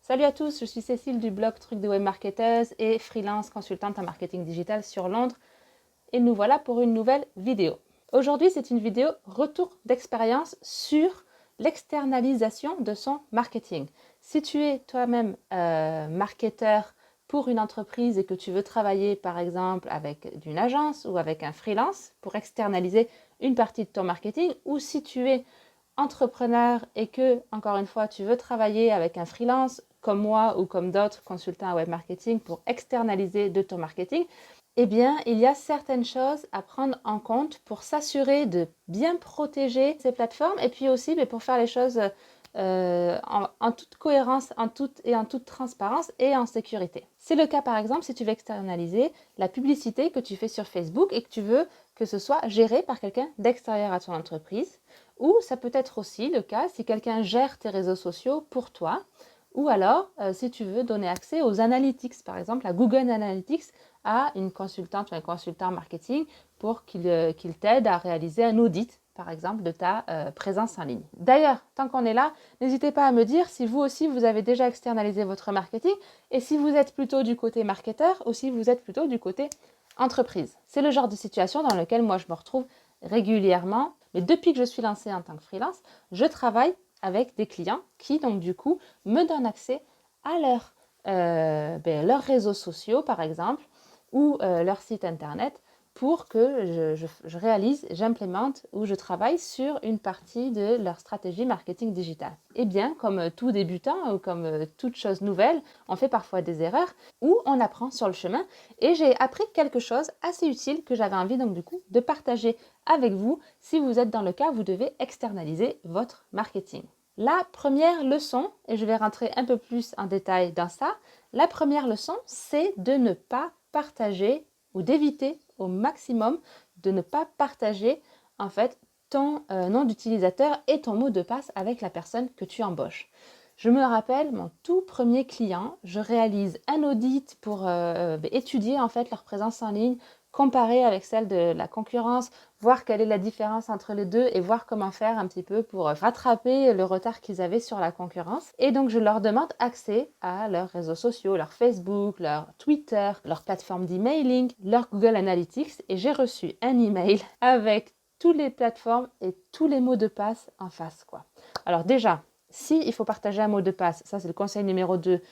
Salut à tous, je suis Cécile du blog Trucs de Webmarketeuse et freelance consultante en marketing digital sur Londres et nous voilà pour une nouvelle vidéo. Aujourd'hui, c'est une vidéo retour d'expérience sur l'externalisation de son marketing. Si tu es toi-même marketeur pour une entreprise et que tu veux travailler par exemple avec une agence ou avec un freelance pour externaliser une partie de ton marketing, ou si tu es entrepreneur et que, encore une fois, tu veux travailler avec un freelance comme moi ou comme d'autres consultants à web marketing pour externaliser de ton marketing, eh bien, il y a certaines choses à prendre en compte pour s'assurer de bien protéger ces plateformes et puis aussi pour faire les choses en toute cohérence, en toute transparence et en sécurité. C'est le cas par exemple si tu veux externaliser la publicité que tu fais sur Facebook et que tu veux que ce soit géré par quelqu'un d'extérieur à ton entreprise. Ou ça peut être aussi le cas si quelqu'un gère tes réseaux sociaux pour toi. Ou alors, si tu veux donner accès aux analytics, par exemple à Google Analytics, à une consultante ou un consultant marketing pour qu'il t'aide à réaliser un audit, par exemple, de ta présence en ligne. D'ailleurs, tant qu'on est là, n'hésitez pas à me dire si vous aussi, vous avez déjà externalisé votre marketing et si vous êtes plutôt du côté marketeur ou si vous êtes plutôt du côté entreprise. C'est le genre de situation dans lequel moi, je me retrouve régulièrement. Mais depuis que je suis lancée en tant que freelance, je travaille avec des clients qui, donc du coup, me donnent accès à leurs réseaux sociaux, par exemple, ou leur site internet pour que je réalise, j'implémente ou je travaille sur une partie de leur stratégie marketing digital. Eh bien, comme tout débutant ou comme toute chose nouvelle, on fait parfois des erreurs ou on apprend sur le chemin. Et j'ai appris quelque chose assez utile que j'avais envie donc du coup de partager avec vous si vous êtes dans le cas où vous devez externaliser votre marketing. La première leçon, et je vais rentrer un peu plus en détail dans ça, la première leçon, c'est de ne pas partager ou d'éviter au maximum de ne pas partager en fait ton nom d'utilisateur et ton mot de passe avec la personne que tu embauches. Je me rappelle mon tout premier client, je réalise un audit pour étudier en fait leur présence en ligne, comparer avec celle de la concurrence, voir quelle est la différence entre les deux et voir comment faire un petit peu pour rattraper le retard qu'ils avaient sur la concurrence. Et donc je leur demande accès à leurs réseaux sociaux, leur Facebook, leur Twitter, leur plateforme d'emailing, leur Google Analytics et j'ai reçu un email avec toutes les plateformes et tous les mots de passe en face, quoi. Alors déjà, si il faut partager un mot de passe, ça c'est le conseil numéro 2,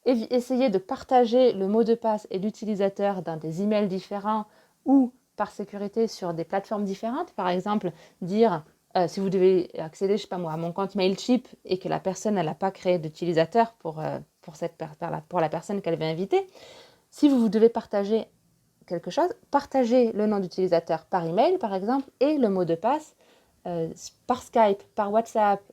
essayez de partager le mot de passe et l'utilisateur dans des emails différents ou par sécurité sur des plateformes différentes. Par exemple, dire si vous devez accéder, je sais pas moi, à mon compte Mailchimp et que la personne n'a pas créé d'utilisateur pour la personne qu'elle veut inviter, si vous devez partager quelque chose, partagez le nom d'utilisateur par email par exemple et le mot de passe par Skype, par WhatsApp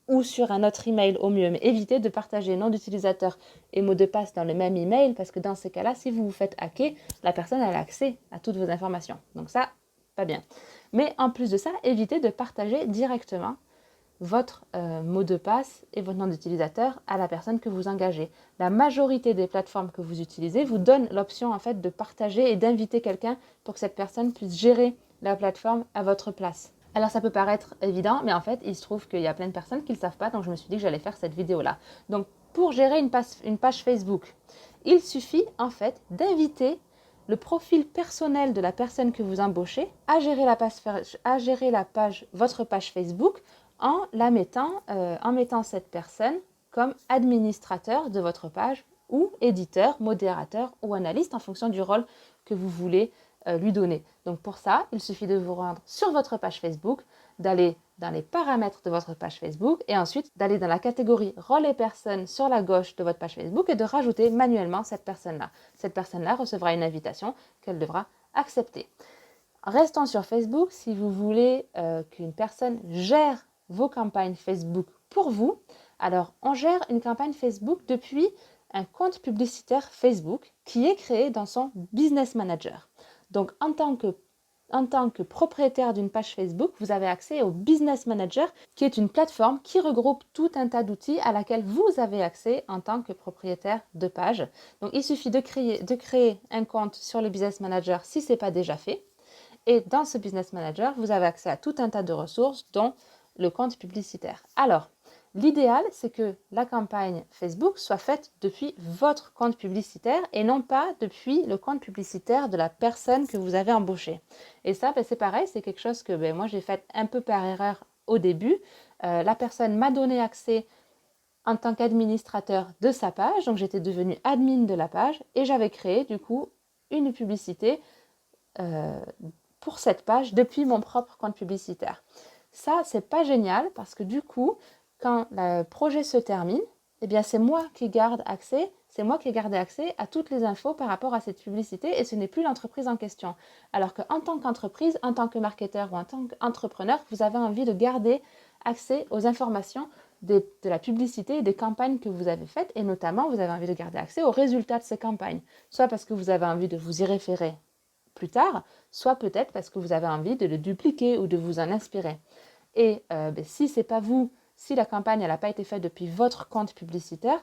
ou sur un autre email au mieux, mais évitez de partager nom d'utilisateur et mot de passe dans le même email parce que dans ces cas-là, si vous vous faites hacker, la personne a accès à toutes vos informations. Donc ça, pas bien. Mais en plus de ça, évitez de partager directement votre mot de passe et votre nom d'utilisateur à la personne que vous engagez. La majorité des plateformes que vous utilisez vous donnent l'option en fait de partager et d'inviter quelqu'un pour que cette personne puisse gérer la plateforme à votre place. Alors ça peut paraître évident, mais en fait, il se trouve qu'il y a plein de personnes qui ne le savent pas, donc je me suis dit que j'allais faire cette vidéo-là. Donc pour gérer une page Facebook, il suffit en fait d'inviter le profil personnel de la personne que vous embauchez à gérer votre page Facebook en mettant cette personne comme administrateur de votre page ou éditeur, modérateur ou analyste en fonction du rôle que vous voulez lui donner. Donc pour ça, il suffit de vous rendre sur votre page Facebook, d'aller dans les paramètres de votre page Facebook et ensuite d'aller dans la catégorie rôle et personnes sur la gauche de votre page Facebook et de rajouter manuellement cette personne-là. Cette personne-là recevra une invitation qu'elle devra accepter. Restons sur Facebook, si vous voulez qu'une personne gère vos campagnes Facebook pour vous, alors on gère une campagne Facebook depuis un compte publicitaire Facebook qui est créé dans son Business Manager. Donc en tant que propriétaire d'une page Facebook, vous avez accès au Business Manager qui est une plateforme qui regroupe tout un tas d'outils à laquelle vous avez accès en tant que propriétaire de page. Donc il suffit de créer un compte sur le Business Manager si ce n'est pas déjà fait. Et dans ce Business Manager, vous avez accès à tout un tas de ressources dont le compte publicitaire. Alors, L'idéal, c'est que la campagne Facebook soit faite depuis votre compte publicitaire et non pas depuis le compte publicitaire de la personne que vous avez embauchée. Et ça, c'est pareil, c'est quelque chose que moi j'ai fait un peu par erreur au début. La personne m'a donné accès en tant qu'administrateur de sa page, donc j'étais devenue admin de la page et j'avais créé du coup une publicité pour cette page depuis mon propre compte publicitaire. Ça, c'est pas génial parce que du coup, quand le projet se termine, eh bien c'est moi qui garde accès, c'est moi qui ai gardé accès à toutes les infos par rapport à cette publicité et ce n'est plus l'entreprise en question. Alors qu'en tant qu'entreprise, en tant que marketeur ou en tant qu'entrepreneur, vous avez envie de garder accès aux informations de la publicité et des campagnes que vous avez faites et notamment vous avez envie de garder accès aux résultats de ces campagnes, soit parce que vous avez envie de vous y référer plus tard, soit peut-être parce que vous avez envie de le dupliquer ou de vous en inspirer. Et si c'est pas vous, si la campagne n'a pas été faite depuis votre compte publicitaire,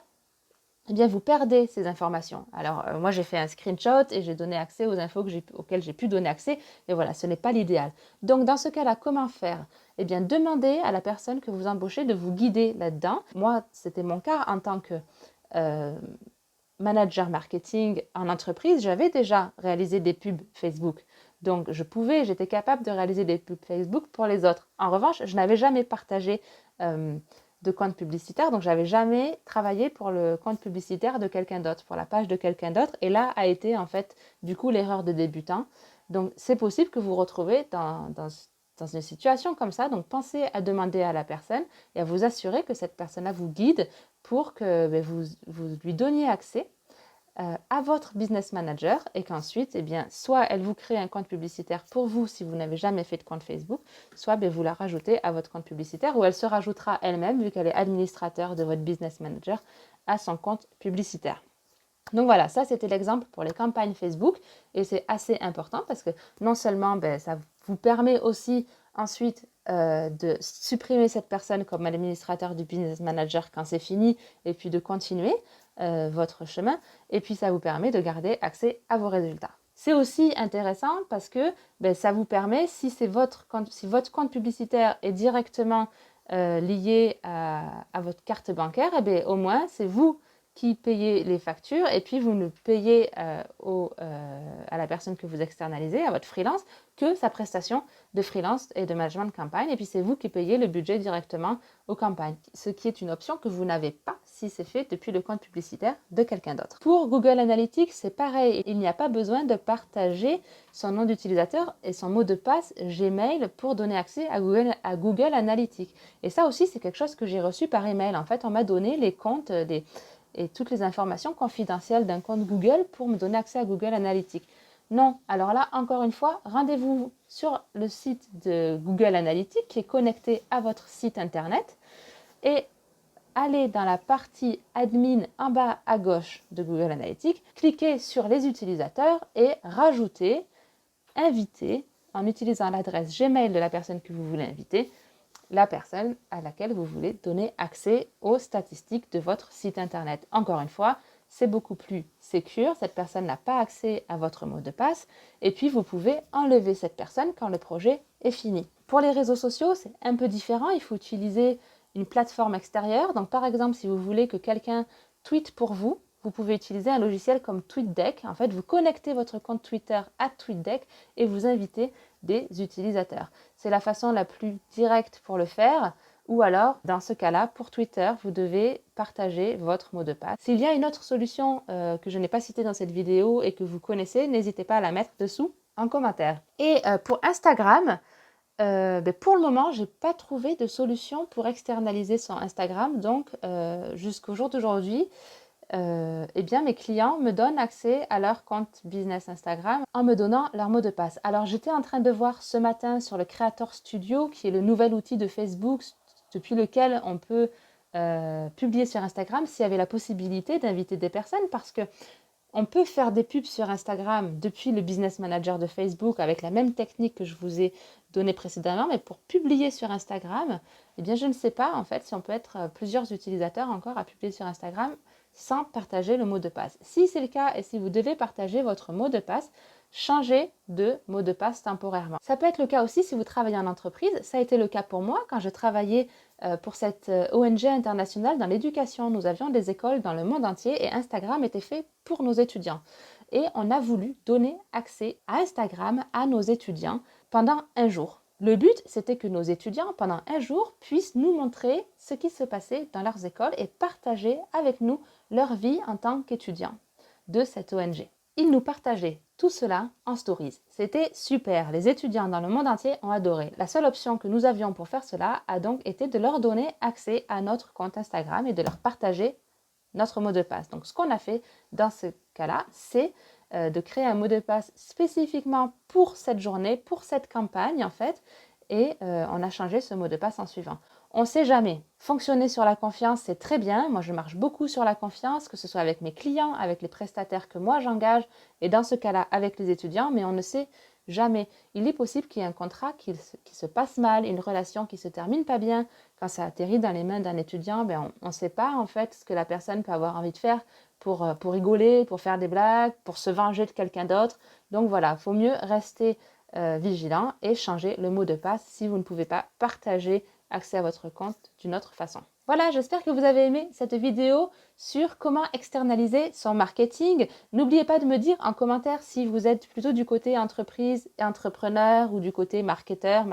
eh bien vous perdez ces informations. Alors moi j'ai fait un screenshot et j'ai donné accès aux infos auxquelles j'ai pu donner accès, et voilà, ce n'est pas l'idéal. Donc dans ce cas-là, comment faire? Eh bien demandez à la personne que vous embauchez de vous guider là-dedans. Moi, c'était mon cas en tant que manager marketing en entreprise, j'avais déjà réalisé des pubs Facebook. Donc, j'étais capable de réaliser des pubs Facebook pour les autres. En revanche, je n'avais jamais partagé de compte publicitaire, donc j'avais jamais travaillé pour le compte publicitaire de quelqu'un d'autre, pour la page de quelqu'un d'autre. Et là a été en fait, du coup, l'erreur de débutant. Donc, c'est possible que vous vous retrouvez dans une situation comme ça. Donc, pensez à demander à la personne et à vous assurer que cette personne-là vous guide pour que vous lui donniez accès à votre business manager et qu'ensuite, eh bien, soit elle vous crée un compte publicitaire pour vous si vous n'avez jamais fait de compte Facebook, soit vous la rajoutez à votre compte publicitaire ou elle se rajoutera elle-même vu qu'elle est administrateur de votre business manager à son compte publicitaire. Donc voilà, ça c'était l'exemple pour les campagnes Facebook et c'est assez important parce que non seulement ça vous permet aussi ensuite de supprimer cette personne comme administrateur du business manager quand c'est fini et puis de continuer votre chemin et puis ça vous permet de garder accès à vos résultats. C'est aussi intéressant parce que ça vous permet, si votre compte publicitaire est directement lié à votre carte bancaire, au moins c'est vous qui payez les factures et puis vous ne payez à la personne que vous externalisez, à votre freelance, que sa prestation de freelance et de management de campagne. Et puis c'est vous qui payez le budget directement aux campagnes, ce qui est une option que vous n'avez pas si c'est fait depuis le compte publicitaire de quelqu'un d'autre. Pour Google Analytics, c'est pareil. Il n'y a pas besoin de partager son nom d'utilisateur et son mot de passe Gmail pour donner accès à Google Analytics. Et ça aussi, c'est quelque chose que j'ai reçu par email. En fait, on m'a donné les comptes et toutes les informations confidentielles d'un compte Google pour me donner accès à Google Analytics. Non, alors là, encore une fois, rendez-vous sur le site de Google Analytics qui est connecté à votre site internet et allez dans la partie admin en bas à gauche de Google Analytics, cliquez sur les utilisateurs et rajoutez, invitez, en utilisant l'adresse Gmail de la personne que vous voulez inviter, la personne à laquelle vous voulez donner accès aux statistiques de votre site internet. Encore une fois, c'est beaucoup plus sécure, cette personne n'a pas accès à votre mot de passe et puis vous pouvez enlever cette personne quand le projet est fini. Pour les réseaux sociaux, c'est un peu différent, il faut utiliser une plateforme extérieure. Donc par exemple, si vous voulez que quelqu'un tweete pour vous, vous pouvez utiliser un logiciel comme TweetDeck. En fait, vous connectez votre compte Twitter à TweetDeck et vous invitez des utilisateurs. C'est la façon la plus directe pour le faire. Ou alors, dans ce cas-là, pour Twitter, vous devez partager votre mot de passe. S'il y a une autre solution que je n'ai pas citée dans cette vidéo et que vous connaissez, n'hésitez pas à la mettre dessous en commentaire. Et pour Instagram, pour le moment, je n'ai pas trouvé de solution pour externaliser son Instagram. Donc, jusqu'au jour d'aujourd'hui, mes clients me donnent accès à leur compte business Instagram en me donnant leur mot de passe. Alors, j'étais en train de voir ce matin sur le Creator Studio, qui est le nouvel outil de Facebook depuis lequel on peut publier sur Instagram, s'il y avait la possibilité d'inviter des personnes parce que on peut faire des pubs sur Instagram depuis le Business Manager de Facebook avec la même technique que je vous ai donnée précédemment, mais pour publier sur Instagram, je ne sais pas en fait si on peut être plusieurs utilisateurs encore à publier sur Instagram sans partager le mot de passe. Si c'est le cas et si vous devez partager votre mot de passe, changez de mot de passe temporairement. Ça peut être le cas aussi si vous travaillez en entreprise. Ça a été le cas pour moi quand je travaillais pour cette ONG internationale dans l'éducation. Nous avions des écoles dans le monde entier et Instagram était fait pour nos étudiants. Et on a voulu donner accès à Instagram à nos étudiants pendant un jour. Le but, c'était que nos étudiants, pendant un jour, puissent nous montrer ce qui se passait dans leurs écoles et partager avec nous leur vie en tant qu'étudiants de cette ONG. Ils nous partageaient tout cela en stories. C'était super, les étudiants dans le monde entier ont adoré. La seule option que nous avions pour faire cela a donc été de leur donner accès à notre compte Instagram et de leur partager notre mot de passe. Donc ce qu'on a fait dans ce cas-là, c'est de créer un mot de passe spécifiquement pour cette journée, pour cette campagne en fait, et on a changé ce mot de passe en suivant. On ne sait jamais. Fonctionner sur la confiance, c'est très bien. Moi, je marche beaucoup sur la confiance, que ce soit avec mes clients, avec les prestataires que moi j'engage, et dans ce cas-là, avec les étudiants, mais on ne sait jamais. Il est possible qu'il y ait un contrat qui se passe mal, une relation qui se termine pas bien. Quand ça atterrit dans les mains d'un étudiant, on ne sait pas en fait ce que la personne peut avoir envie de faire pour rigoler, pour faire des blagues, pour se venger de quelqu'un d'autre. Donc voilà, il faut mieux rester vigilant et changer le mot de passe si vous ne pouvez pas partager accès à votre compte d'une autre façon. Voilà, j'espère que vous avez aimé cette vidéo sur comment externaliser son marketing. N'oubliez pas de me dire en commentaire si vous êtes plutôt du côté entreprise et entrepreneur ou du côté marketeur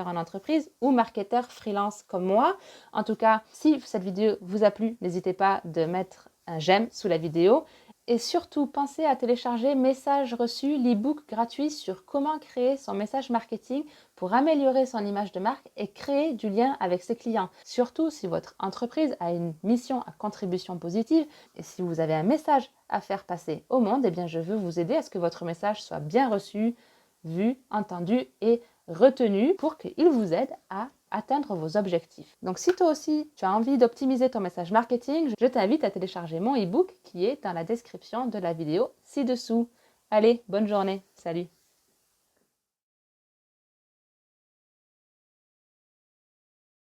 en entreprise ou marketeur freelance comme moi. En tout cas, si cette vidéo vous a plu, n'hésitez pas de mettre un j'aime sous la vidéo. Et surtout, pensez à télécharger Message reçu, l'e-book gratuit sur comment créer son message marketing pour améliorer son image de marque et créer du lien avec ses clients. Surtout si votre entreprise a une mission à contribution positive et si vous avez un message à faire passer au monde, eh bien je veux vous aider à ce que votre message soit bien reçu, vu, entendu et retenu pour qu'il vous aide à atteindre vos objectifs. Donc si toi aussi tu as envie d'optimiser ton message marketing, je t'invite à télécharger mon e-book qui est dans la description de la vidéo ci-dessous. Allez, bonne journée, salut!